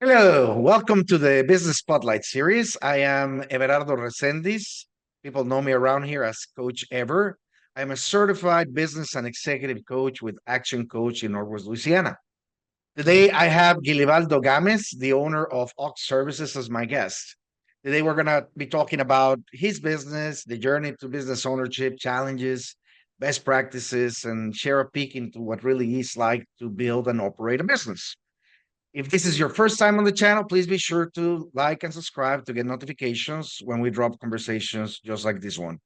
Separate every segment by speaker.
Speaker 1: Hello, welcome to the Business Spotlight series. I am Everardo Resendiz. People know me around here as Coach Ever. I'm a certified business and executive coach with Action Coach in Northwest Louisiana. Today, I have Guilibaldo Gamez, the owner of Ox Services, as my guest. Today, we're going to be talking about his business, the journey to business ownership, challenges, best practices, and share a peek into what really is like to build and operate a business. If this is your first time on the channel, please be sure to like and subscribe to get notifications when we drop conversations just like this one.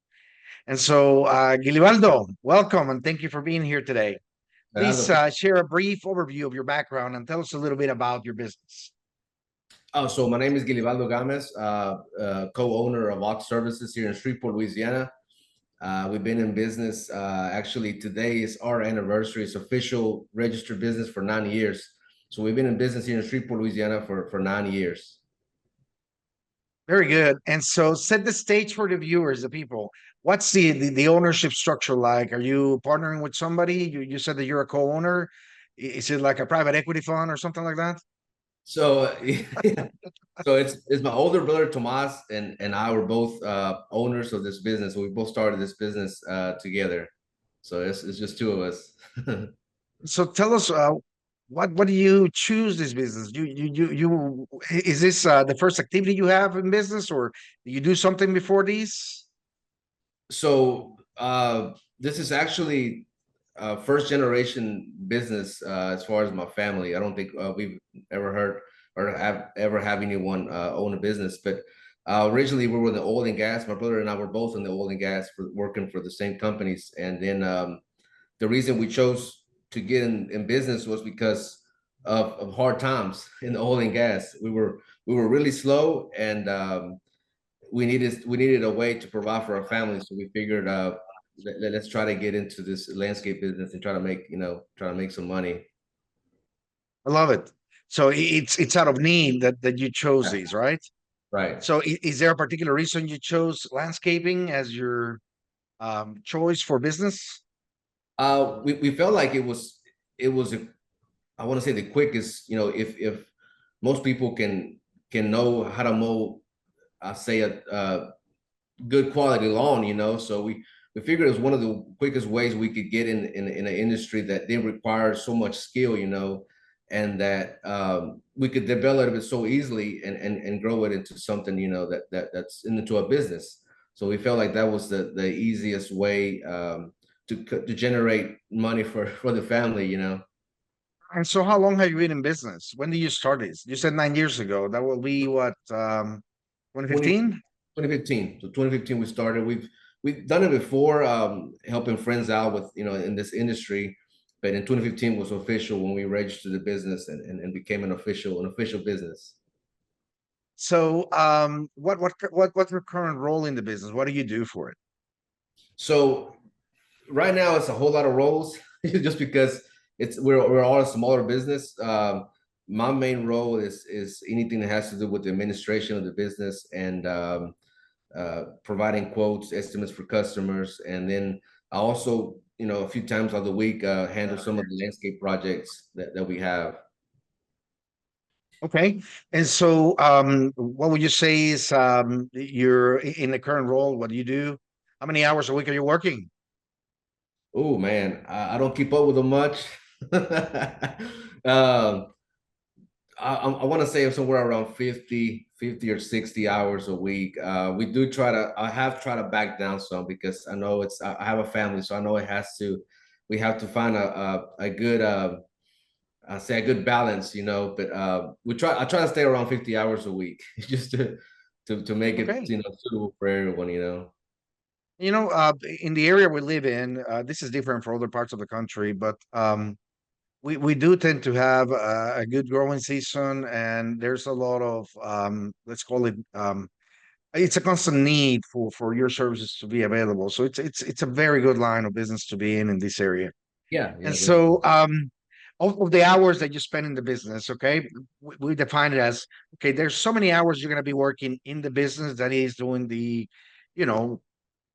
Speaker 1: And so, Guillivaldo, welcome and thank you for being here today. Please
Speaker 2: Fernando.
Speaker 1: share a brief overview of your background and tell us a little bit about your business.
Speaker 2: So my name is Guilibaldo Gamez, co-owner of Ox Services here in Shreveport, Louisiana. We've been in business. Actually, today is our anniversary. It's official registered business for 9 years. So we've been in business here in Shreveport, Louisiana for 9 years.
Speaker 1: Very good. And so, set the stage for the viewers, the people. What's the ownership structure like? Are you partnering with somebody? You said that you're a co-owner. Is it like a private equity fund or something like that?
Speaker 2: So so it's my older brother Tomas and I were both owners of this business. We both started this business together. So it's just two of us.
Speaker 1: So tell us, what do you choose this business? Is this the first activity you have in business, or do you do something before these?
Speaker 2: So this is actually first generation business as far as my family. I don't think we've ever heard or have anyone own a business. But originally we were in the oil and gas. My brother and I were both in the oil and gas working for the same companies. And then the reason we chose to get in business was because of hard times in the oil and gas. We were really slow and we needed a way to provide for our family. So we figured let's try to get into this landscape business and try to make some money.
Speaker 1: I love it. So it's out of need that you chose
Speaker 2: Yeah.
Speaker 1: these, right?
Speaker 2: Right.
Speaker 1: So is there a particular reason you chose landscaping as your choice for business?
Speaker 2: We felt like it was I want to say the quickest. If most people can know how to mow, I say a good quality lawn. So we figured it was one of the quickest ways we could get in an industry that didn't require so much skill. And that we could develop it so easily and grow it into something, that's into a business. So we felt like that was the easiest way to generate money for the family.
Speaker 1: And so how long have you been in business? When did you start this? You said 9 years ago. That will be what,
Speaker 2: 20
Speaker 1: 2015?
Speaker 2: 2015. So 2015 we started. We've done it before, helping friends out with in this industry, but in 2015 was official when we registered the business and became an official business.
Speaker 1: So, what's your current role in the business? What do you do for it?
Speaker 2: So right now it's a whole lot of roles just because we're all a smaller business. My main role is anything that has to do with the administration of the business and providing quotes, estimates for customers. And then I also, a few times of the week, handle some of the landscape projects that we have.
Speaker 1: Okay. And so, what would you say is you're in the current role? What do you do? How many hours a week are you working?
Speaker 2: Oh man, I don't keep up with them much. um, I want to say somewhere around 50 or 60 hours a week. I have tried to back down some because I know I have a family, so I know we have to find a good, I say a good balance, but I try to stay around 50 hours a week just to make it,
Speaker 1: Okay.
Speaker 2: suitable for everyone.
Speaker 1: You know, in the area we live in, this is different for other parts of the country, but we do tend to have a good growing season, and there's a lot of let's call it it's a constant need for your services to be available. So it's a very good line of business to be in this area.
Speaker 2: Yeah,
Speaker 1: And
Speaker 2: yeah,
Speaker 1: so,
Speaker 2: definitely.
Speaker 1: of the hours that you spend in the business, okay, we define it as okay. There's so many hours you're going to be working in the business that is doing the, you know,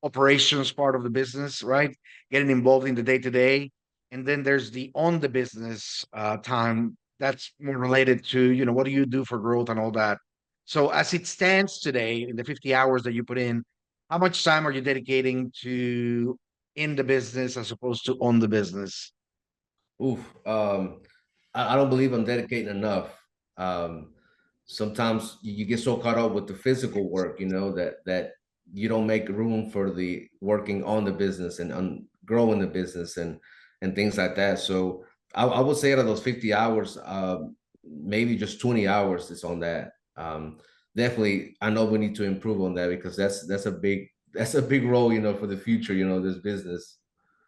Speaker 1: operations part of the business, right? Getting involved in the day to day, and then there's the on the business time that's more related to, what do you do for growth and all that. So as it stands today, in the 50 hours that you put in, how much time are you dedicating to in the business as opposed to on the business?
Speaker 2: Oof. I don't believe I'm dedicating enough. Um, Sometimes you get so caught up with the physical work, that you don't make room for the working on the business and on growing the business and things like that. So I would say out of those 50 hours, maybe just 20 hours is on that. Definitely, I know we need to improve on that because that's a big role, for the future, this business.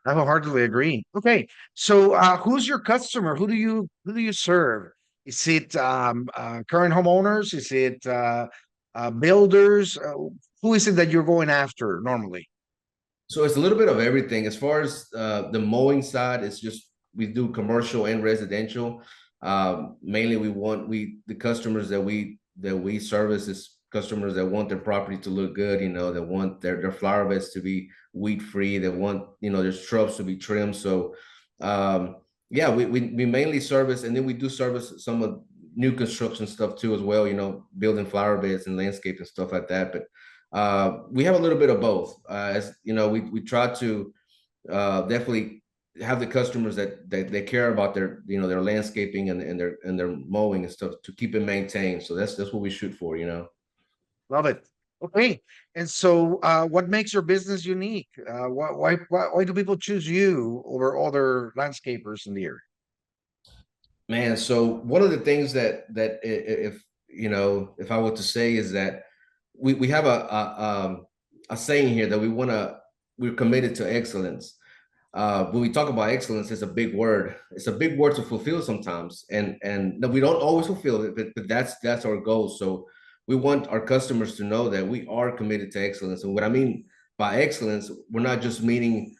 Speaker 1: I wholeheartedly agree. Okay, so who's your customer? Who do you serve? Is it current homeowners? Is it builders? Who is it that you're going after normally?
Speaker 2: So it's a little bit of everything. As far as the mowing side, it's just we do commercial and residential. Mainly, we the customers that we service is customers that want their property to look good. That want their flower beds to be weed free. That want their shrubs to be trimmed. So yeah, we mainly service, and then we do service some of new construction stuff too as well. Building flower beds and landscape and stuff like that. But we have a little bit of both. As you know, we try to definitely have the customers that they care about their landscaping and their mowing and stuff to keep it maintained. So that's what we shoot for.
Speaker 1: Love it. Okay, and so what makes your business unique? Why do people choose you over other landscapers in the area?
Speaker 2: Man, so one of the things if I were to say is that we have a saying here that we're committed to excellence. When we talk about excellence, it's a big word. It's a big word to fulfill sometimes, and no, we don't always fulfill it, but that's our goal. So we want our customers to know that we are committed to excellence. And what I mean by excellence, we're not just meaning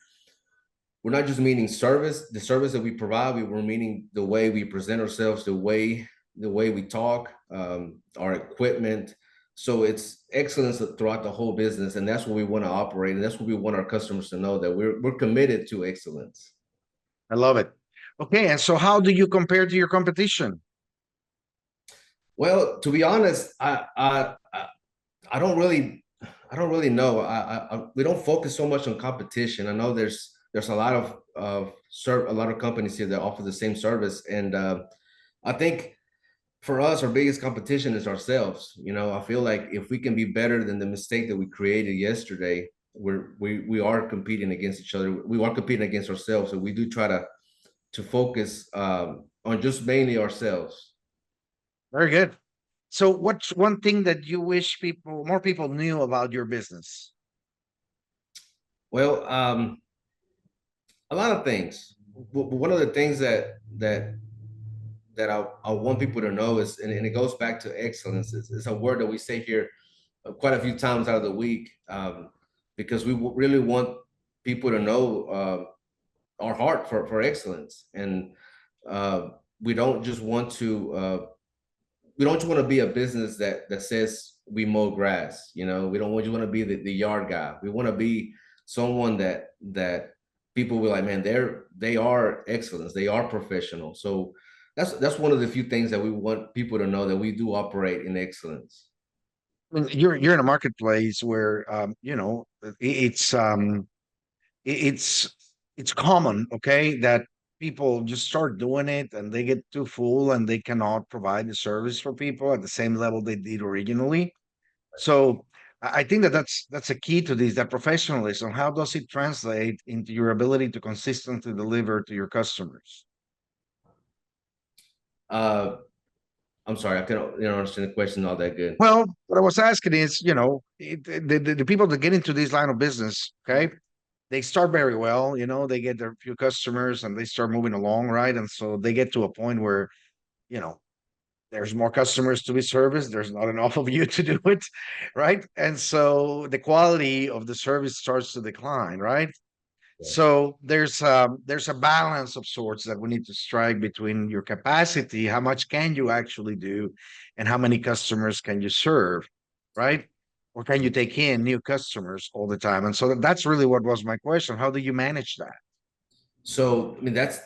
Speaker 2: service, the service that we provide. We're meaning the way we present ourselves, the way we talk, our equipment. So it's excellence throughout the whole business, and that's what we want to operate, and that's what we want our customers to know that we're committed to excellence.
Speaker 1: I love it. Okay, and so how do you compare to your competition?
Speaker 2: Well, to be honest, I don't really know. We don't focus so much on competition. I know there's a lot of companies here that offer the same service, and I think for us, our biggest competition is ourselves. I feel like if we can be better than the mistake that we created yesterday, we are competing against each other. We are competing against ourselves, so we do try to focus on just mainly ourselves.
Speaker 1: Very good. So what's one thing that you wish more people knew about your business?
Speaker 2: Well, a lot of things. One of the things that I want people to know is, and it goes back to excellence. It's a word that we say here quite a few times out of the week, because we really want people to know our heart for excellence, and uh, we don't just want to be a business that says we mow grass. We don't want you want to be the yard guy. We want to be someone that people will like, man, they are excellence. They are professional. So that's one of the few things that we want people to know, that we do operate in excellence.
Speaker 1: I mean, you're in a marketplace where it's it's it's common, okay, that people just start doing it and they get too full and they cannot provide the service for people at the same level they did originally. So I think that's a key to this, that professionalism. How does it translate into your ability to consistently deliver to your customers?
Speaker 2: Uh, I'm sorry, I couldn't understand the question all that good.
Speaker 1: Well, what I was asking is, the people that get into this line of business, okay, they start very well, they get their few customers and they start moving along, right? And so they get to a point where, you know, there's more customers to be serviced. There's not enough of you to do it, right? And so the quality of the service starts to decline, right? So there's a balance of sorts that we need to strike between your capacity, how much can you actually do, and how many customers can you serve, right? Or can you take in new customers all the time? And so that's really what was my question. How do you manage that?
Speaker 2: So I mean that's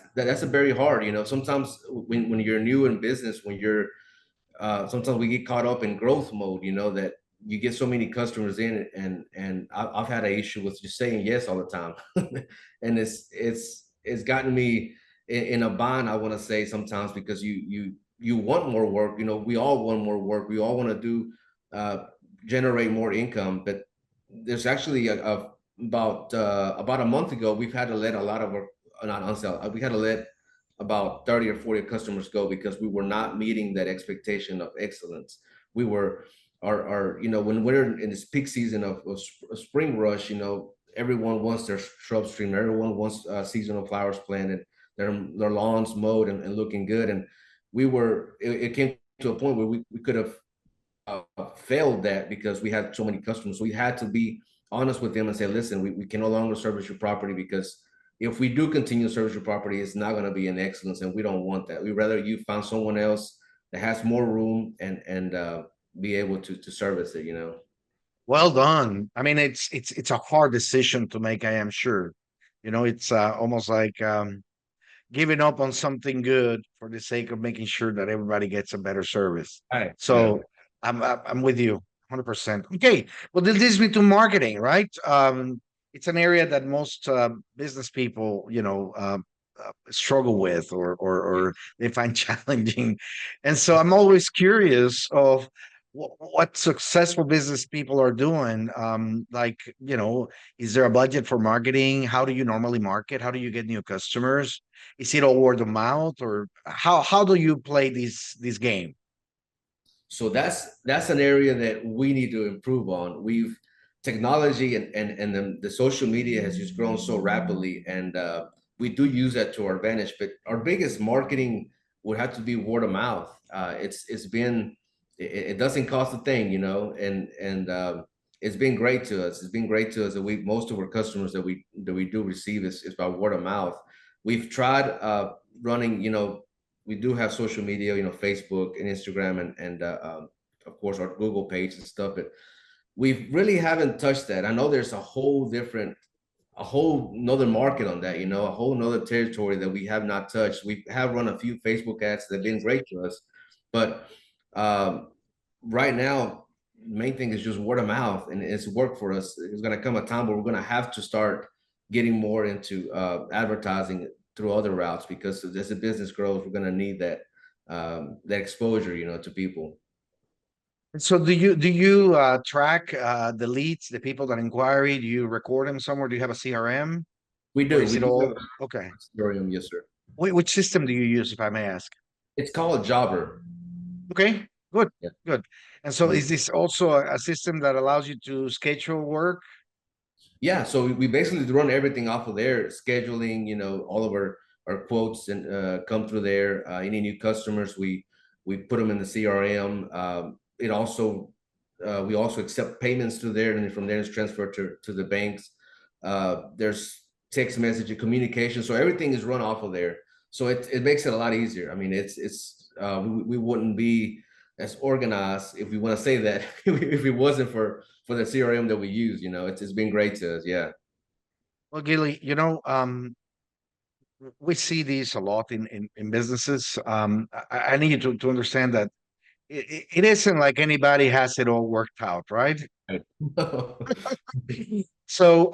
Speaker 2: a very hard, you know. Sometimes when you're new in business, when you're sometimes we get caught up in growth mode, you know, that you get so many customers in, and I've had an issue with just saying yes all the time, and it's gotten me in a bind. I want to say sometimes because you want more work. You know, we all want more work. We all want to do generate more income, but there's actually about a month ago we've had to let a lot of our not unsell we had to let about 30 or 40 customers go because we were not meeting that expectation of excellence. We were our you know, when we're in this peak season of spring rush, you know, everyone wants their shrub stream, everyone wants seasonal flowers planted, their lawns mowed and looking good. And it came to a point where we could have failed that because we had so many customers. So we had to be honest with them and say, listen, we can no longer service your property because if we do continue to service your property, it's not going to be an excellence, and we don't want that. We'd rather you find someone else that has more room and be able to service it. You know.
Speaker 1: Well done. I mean, it's a hard decision to make, I am sure. It's almost like giving up on something good for the sake of making sure that everybody gets a better service.
Speaker 2: Right. Yeah.
Speaker 1: So I'm with you 100%. Okay. Well, this leads me to marketing, right? It's an area that most business people, struggle with or they find challenging. And so I'm always curious of what successful business people are doing. Like, is there a budget for marketing? How do you normally market? How do you get new customers? Is it all word of mouth, or how do you play this game?
Speaker 2: So that's an area that we need to improve on. We've technology and the social media has just grown so rapidly, and we do use that to our advantage. But our biggest marketing would have to be word of mouth. It's been it doesn't cost a thing, you know, and it's been great to us. It's been great to us that we most of our customers that we do receive is by word of mouth. We've tried running, you know, we do have social media, you know, Facebook and Instagram and of course our Google page and stuff, but we really haven't touched that. I know there's a whole nother market on that, you know, a whole nother territory that we have not touched. We have run a few Facebook ads that have been great to us, but um, right now, main thing is just word of mouth, and it's worked for us. It's going to come a time where we're going to have to start getting more into advertising through other routes because as the business grows, we're going to need that exposure, you know, to people.
Speaker 1: And so do you track the leads, the people that inquiry? Do you record them somewhere? Do you have a CRM,
Speaker 2: We
Speaker 1: or
Speaker 2: do.
Speaker 1: is
Speaker 2: We
Speaker 1: it
Speaker 2: do have
Speaker 1: all
Speaker 2: a
Speaker 1: okay?
Speaker 2: Ethereum, yes, sir.
Speaker 1: Which system do you use, if I may ask?
Speaker 2: It's called Jobber.
Speaker 1: Okay, good,
Speaker 2: Yeah.
Speaker 1: good. And so is this also a system that allows you to schedule work?
Speaker 2: Yeah, so we basically run everything off of there, scheduling, you know, all of our quotes and come through there. Any new customers, we put them in the CRM. It also we also accept payments through there, and then from there it's transferred to the banks. There's text message communication, so everything is run off of there. So it makes it a lot easier. I mean, we wouldn't be as organized, if we want to say that, if it wasn't for the CRM that we use. You know, it's been great to us. Yeah.
Speaker 1: Well, Gilly, we see these a lot in businesses. I need you to understand that it isn't like anybody has it all worked out, right?
Speaker 2: Right.
Speaker 1: So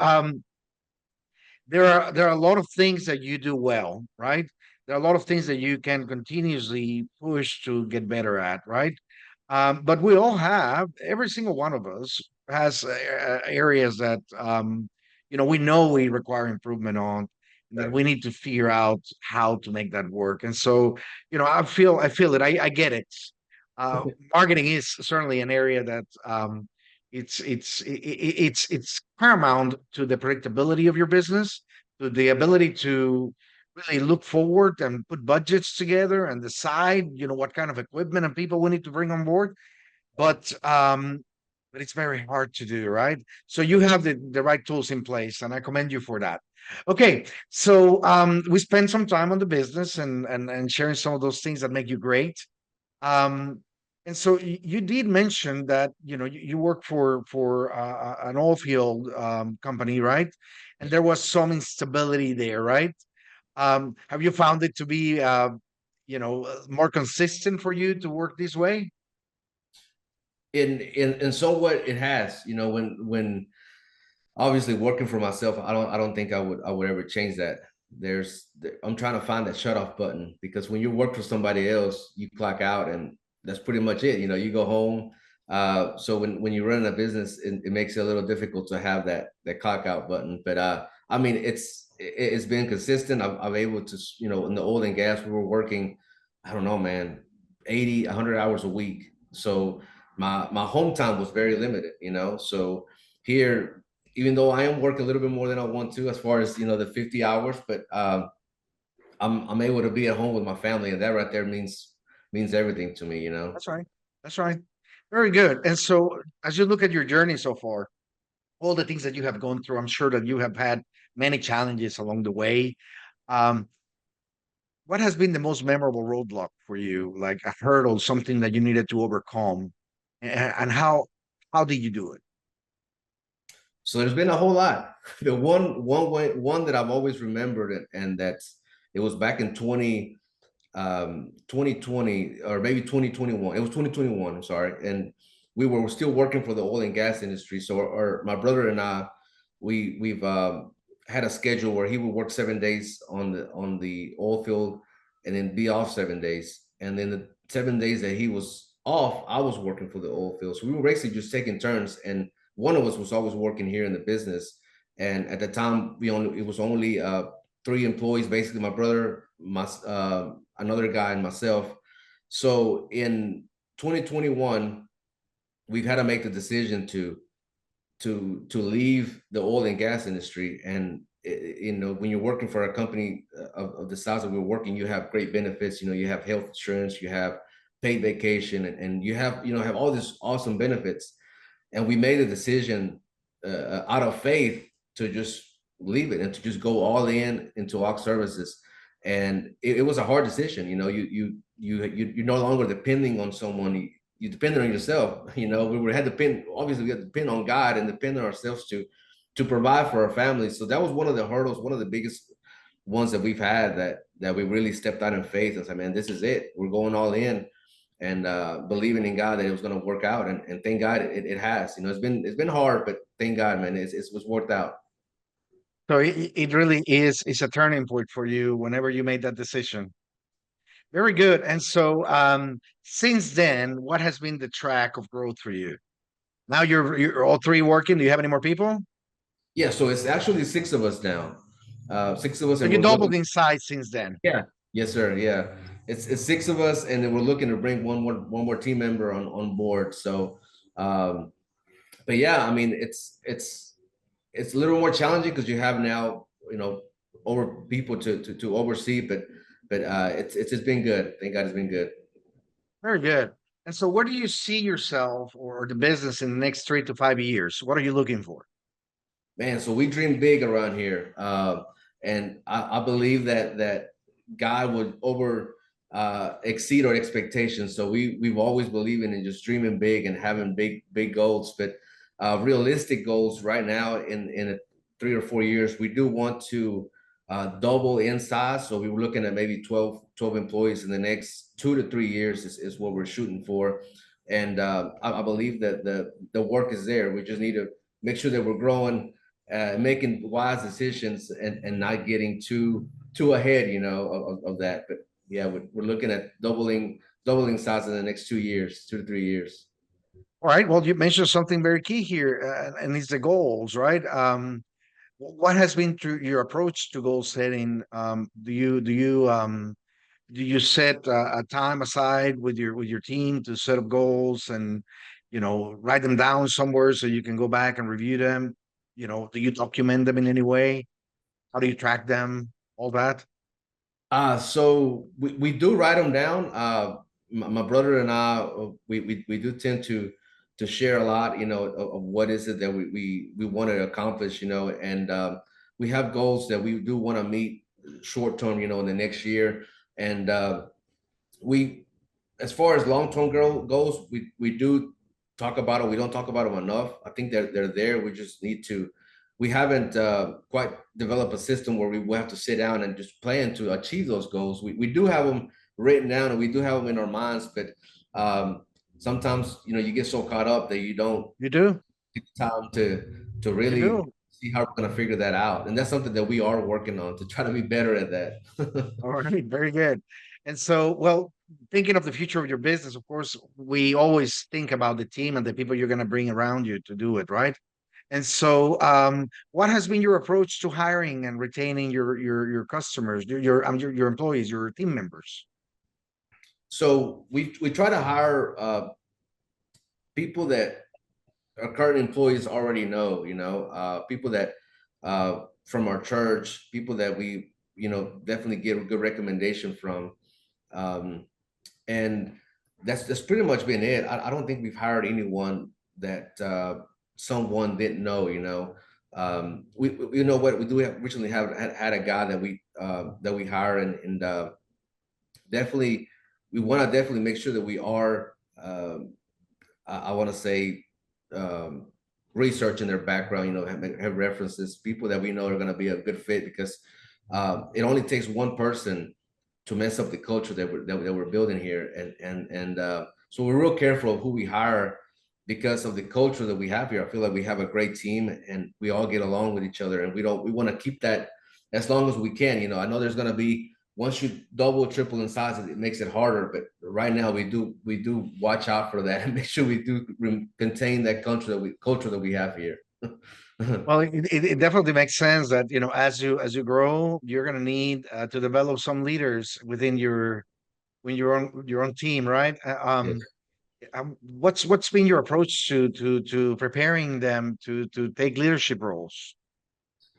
Speaker 1: there are a lot of things that you do well, right? There are a lot of things that you can continuously push to get better at, right? But we all have, every single one of us has areas that we know we require improvement on, and that
Speaker 2: Right.
Speaker 1: we need to figure out how to make that work. And so, I feel it. I get it. Uh, Marketing is certainly an area that it's paramount to the predictability of your business, to the ability to really look forward and put budgets together and decide, what kind of equipment and people we need to bring on board. But it's very hard to do, right? So you have the right tools in place, and I commend you for that. Okay, so we spent some time on the business and sharing some of those things that make you great. Um, and so you did mention that you work for an oil field company, right? And there was some instability there, right? Have you found it to be, more consistent for you to work this way?
Speaker 2: In somewhat it has, when obviously working for myself, I don't think I would ever change that. I'm trying to find that shut off button, because when you work for somebody else, you clock out and that's pretty much it. You go home. So when you run a business, it makes it a little difficult to have that clock out button. But I mean, it's been consistent. I'm able to, in the oil and gas, we were working, I don't know, man, 80, 100 hours a week. So my home time was very limited, So here, even though I am working a little bit more than I want to, as far as the 50 hours, but I'm able to be at home with my family, and that right there means everything to me.
Speaker 1: That's right. That's right. Very good. And so, as you look at your journey so far, all the things that you have gone through, I'm sure that you have had many challenges along the way. Um, what has been the most memorable roadblock for you, like a hurdle, something that you needed to overcome, and how did you do it?
Speaker 2: So there's been a whole lot. The one that I've always remembered, and that's it was back in 2020, or maybe 2021. It was 2021, I'm sorry. And we were still working for the oil and gas industry. So my brother and I, we've had a schedule where he would work 7 days on the oil field, and then be off 7 days. And then the 7 days that he was off, I was working for the oil field. So we were basically just taking turns, and one of us was always working here in the business. And at the time, it was only three employees, basically my brother, another guy, and myself. So in 2021, we've had to make the decision to leave the oil and gas industry. And when you're working for a company of the size that we're working, you have great benefits. You have health insurance, you have paid vacation, and you have all these awesome benefits. And we made a decision out of faith to just leave it and to just go all in into Aux services. And it was a hard decision. You're no longer depending on someone. You depend on yourself. We had to depend. Obviously, we had to depend on God and depend on ourselves to provide for our families. So that was one of the hurdles, one of the biggest ones that we've had, that we really stepped out in faith and said, man, this is it. We're going all in, and believing in God that it was going to work out. And thank God it has. It's been hard, but thank God, man, it was worked out.
Speaker 1: So it really is a turning point for you whenever you made that decision. Very good. And so, since then, what has been the track of growth for you? Now you're all three working. Do you have any more people?
Speaker 2: Yeah, so it's actually six of us now. Six of us,
Speaker 1: So
Speaker 2: and
Speaker 1: you
Speaker 2: we're
Speaker 1: doubled
Speaker 2: looking.
Speaker 1: in size since then.
Speaker 2: Yeah. Yes, sir. Yeah. It's six of us, and then we're looking to bring one more team member on board. So um, but yeah, I mean, it's a little more challenging because you have now, over people to oversee, but it's been good. Thank God it's been good.
Speaker 1: Very good. And so, where do you see yourself or the business in the next 3 to 5 years? What are you looking for?
Speaker 2: Man, so we dream big around here, and I believe that God would over exceed our expectations. So we've always believed in just dreaming big and having big goals, but realistic goals right now in 3 or 4 years, we do want to double in size. So we were looking at maybe 12 employees in the next 2 to 3 years is what we're shooting for, and I believe that the work is there. We just need to make sure that we're growing, making wise decisions, and not getting too ahead, of that. But yeah, we're looking at doubling size in the next 2 years, 2 to 3 years.
Speaker 1: All right. Well, you mentioned something very key here, and it's the goals, right? What has been through your approach to goal setting? Do you set a time aside with your team to set up goals and write them down somewhere so you can go back and review them? Do you document them in any way? How do you track them? All that.
Speaker 2: So we do write them down. My brother and I, we do tend to share a lot, of what is it that we want to accomplish, and we have goals that we do want to meet short term, in the next year. And we, as far as long term goals, we do talk about it. We don't talk about them enough. I think they're there. We just need to we haven't quite developed a system where we will have to sit down and just plan to achieve those goals. We do have them written down and we do have them in our minds, but sometimes you get so caught up that you don't
Speaker 1: You do.
Speaker 2: take the time to
Speaker 1: You
Speaker 2: really
Speaker 1: do.
Speaker 2: see how we're going to figure that out. And that's something that we are working on to try to be better at that.
Speaker 1: All right. Very good. And so, well, thinking of the future of your business, of course, we always think about the team and the people you're going to bring around you to do it, right? And so, what has been your approach to hiring and retaining your customers, your employees, your team members?
Speaker 2: So we try to hire people that our current employees already know, people that from our church, people that we, definitely get a good recommendation from. Um, and that's pretty much been it. I don't think we've hired anyone that someone didn't know. You know what, we do have recently had a guy that we hire, and definitely we want to definitely make sure that we are I want to say um, researching their background, have references, people that we know are going to be a good fit, because it only takes one person to mess up the culture that we're building here, and so we're real careful of who we hire because of the culture that we have here. I feel like we have a great team and we all get along with each other, and we want to keep that as long as we can. I know there's going to be, once you double, triple in size, it makes it harder. But right now, we do watch out for that and make sure we do contain that culture that we have here.
Speaker 1: Well, it definitely makes sense that as you grow, you're going to need to develop some leaders within your own team, right?
Speaker 2: Yes.
Speaker 1: What's been your approach to preparing them to take leadership roles?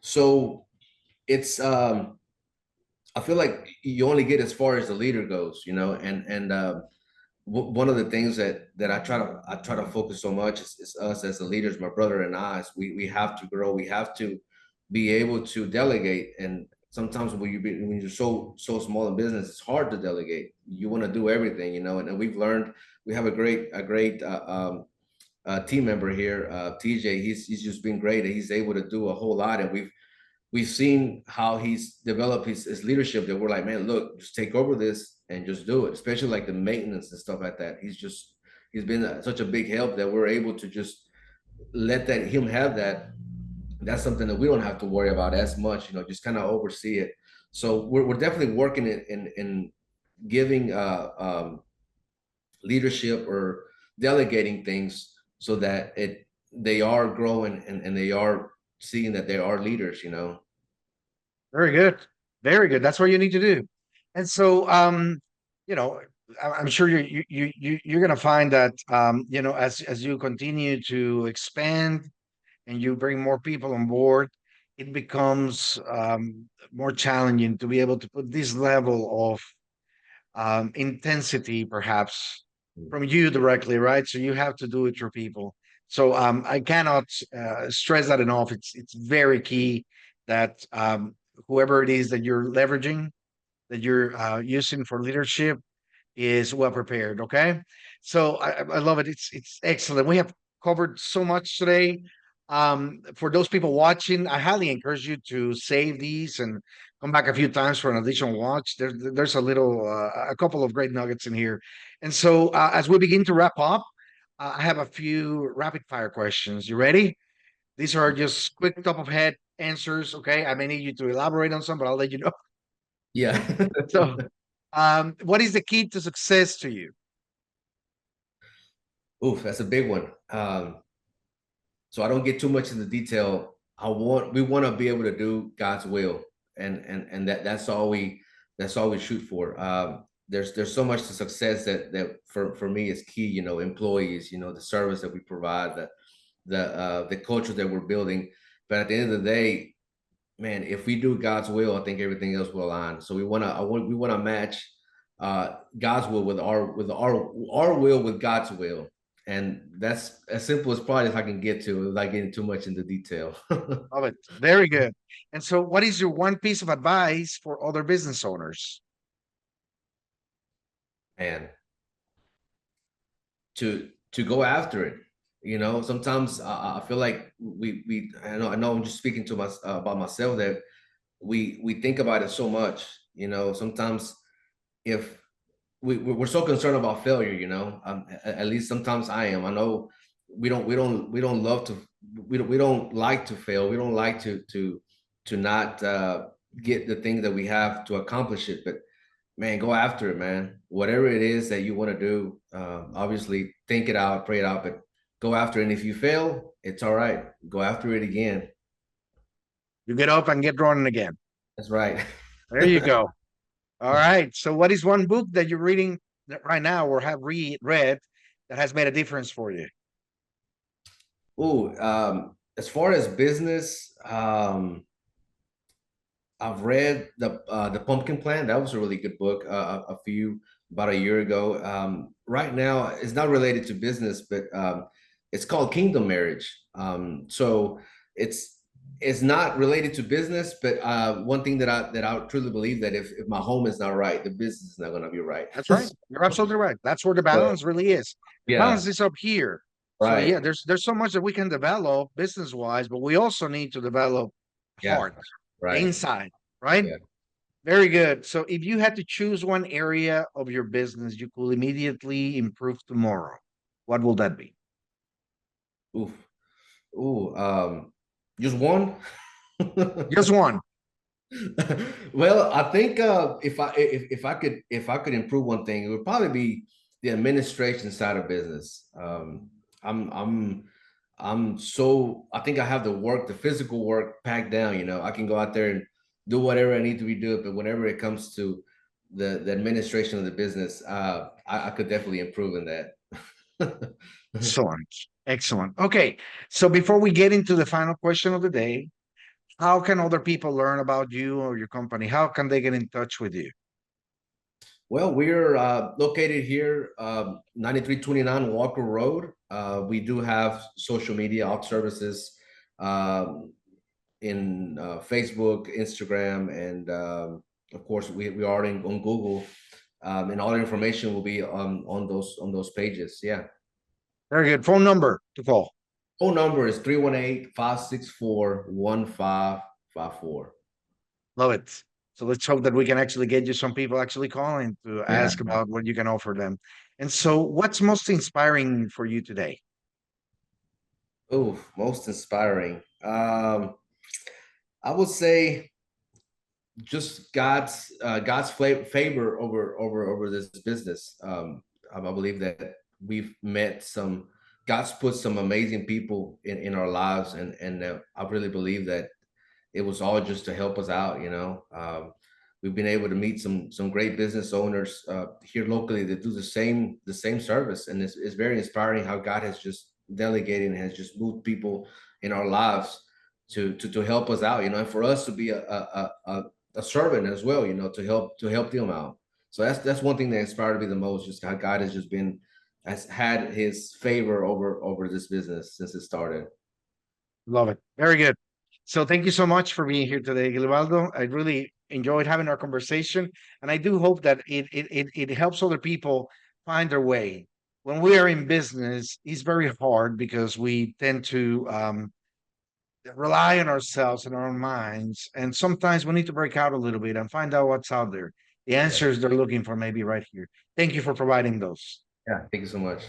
Speaker 2: So it's I feel like you only get as far as the leader goes, and one of the things that I try to focus so much is us as the leaders, my brother and I. Is we have to grow. We have to be able to delegate. And sometimes when you're so small in business, it's hard to delegate. You want to do everything, and we've learned. We have a great team member here, TJ. He's just been great. He's able to do a whole lot, and we've seen how he's developed his leadership, that we're like, man, look, just take over this and just do it, especially like the maintenance and stuff like that. He's been such a big help that we're able to just let that him have that. That's something that we don't have to worry about as much, just kind of oversee it. So we're definitely working in giving leadership or delegating things so that they are growing, and they are seeing that they are leaders.
Speaker 1: Very good. Very good. That's what you need to do. And so, you know, I'm sure you're going to find that, as you continue to expand and you bring more people on board, it becomes more challenging to be able to put this level of intensity, perhaps from you directly, right? So you have to do it through people. So I cannot stress that enough. It's very key that whoever it is that you're leveraging, that you're using for leadership, is well prepared. Okay, so I love it. It's excellent. We have covered so much today. For those people watching, I highly encourage you to save these and come back a few times for an additional watch. There's a couple of great nuggets in here. And so as we begin to wrap up, I have a few rapid fire questions. You ready? These are just quick top of head answers. Okay, I may need you to elaborate on some, but I'll let you know.
Speaker 2: Yeah.
Speaker 1: So, what is the key to success to you?
Speaker 2: Oof, that's a big one. So I don't get too much into detail. We want to be able to do God's will, and that's all we shoot for. There's so much to success that for me is key. Employees, the service that we provide, the culture that we're building. But at the end of the day, man, if we do God's will, I think everything else will align. So we want to match God's will with our will with God's will, and that's as simple as probably as I can get to, without getting too much into detail.
Speaker 1: Love it. Very good. And so, what is your one piece of advice for other business owners?
Speaker 2: And to go after it, You know, sometimes I feel like I know I'm just speaking to my about myself that we think about it so much. You know, sometimes if we're so concerned about failure, you know, at least sometimes I am. I know we don't love to we don't like to fail. We don't like to not get the thing that we have to accomplish it. But man, go after it, man. Whatever it is that you want to do, obviously think it out, pray it out, but go after it. And if you fail, it's all right. Go after it again.
Speaker 1: You get up and get running again.
Speaker 2: That's right.
Speaker 1: There you go. All right. So, what is one book that you're reading right now or have read that has made a difference for you?
Speaker 2: Ooh, as far as business, I've read the Pumpkin Plan. That was a really good book. A few about a year ago. Right now, it's not related to business, but it's called Kingdom Marriage. So it's it's not related to business, but one thing that I truly believe that if my home is not right, the business is not going to be right.
Speaker 1: That's right. You're absolutely right. That's where the
Speaker 2: So,
Speaker 1: balance really is. The
Speaker 2: yeah,
Speaker 1: balance is up here. So yeah,
Speaker 2: right.
Speaker 1: there's so much that we can develop business wise, but we also need to develop
Speaker 2: Yeah,
Speaker 1: heart, the
Speaker 2: right.
Speaker 1: inside, right?
Speaker 2: Yeah.
Speaker 1: Very good. So if you had to choose one area of your business you could immediately improve tomorrow, what will that be?
Speaker 2: Oof. Ooh. Just one.
Speaker 1: Just one.
Speaker 2: Well, I think if I could improve one thing, it would probably be the administration side of business. I'm I'm I'm so I think I have the work, the physical work packed down. You know, I can go out there and do whatever I need to be doing, but whenever it comes to the administration of the business, I could definitely improve in that.
Speaker 1: Excellent. Excellent. Okay. So before we get into the final question of the day, how can other people learn about you or your company? How can they get in touch with you?
Speaker 2: Well, we're located here, 9329 Walker Road. We do have social media out services um, in Facebook, Instagram, and of course, we are on Google, and all the information will be on those pages. Yeah.
Speaker 1: Very good. Phone number to call.
Speaker 2: Phone number is 318-564-1554.
Speaker 1: Love it. So let's hope that we can actually get you some people actually calling to
Speaker 2: Yeah.
Speaker 1: ask about what you can offer them. And so, what's most inspiring for you today?
Speaker 2: Oh, most inspiring. I would say just God's favor over this business. I believe that we've met some God's put some amazing people in our lives, and I really believe that it was all just to help us out. You know, we've been able to meet some great business owners here locally that do the same service, and it's very inspiring how God has just delegated and has just moved people in our lives to help us out. You know, and for us to be a servant as well, you know, to help them out. So that's one thing that inspired me the most, just how God has just been has had his favor over this business since it started.
Speaker 1: Love it. Very good. So, thank you so much for being here today, Guillibaldo. I really enjoyed having our conversation, and I do hope that it helps other people find their way. When we are in business, it's very hard because we tend to rely on ourselves and our own minds. And sometimes we need to break out a little bit and find out what's out there. The
Speaker 2: Yeah.
Speaker 1: answers they're looking for may be right here. Thank you for providing those.
Speaker 2: Yeah. Thank you so much.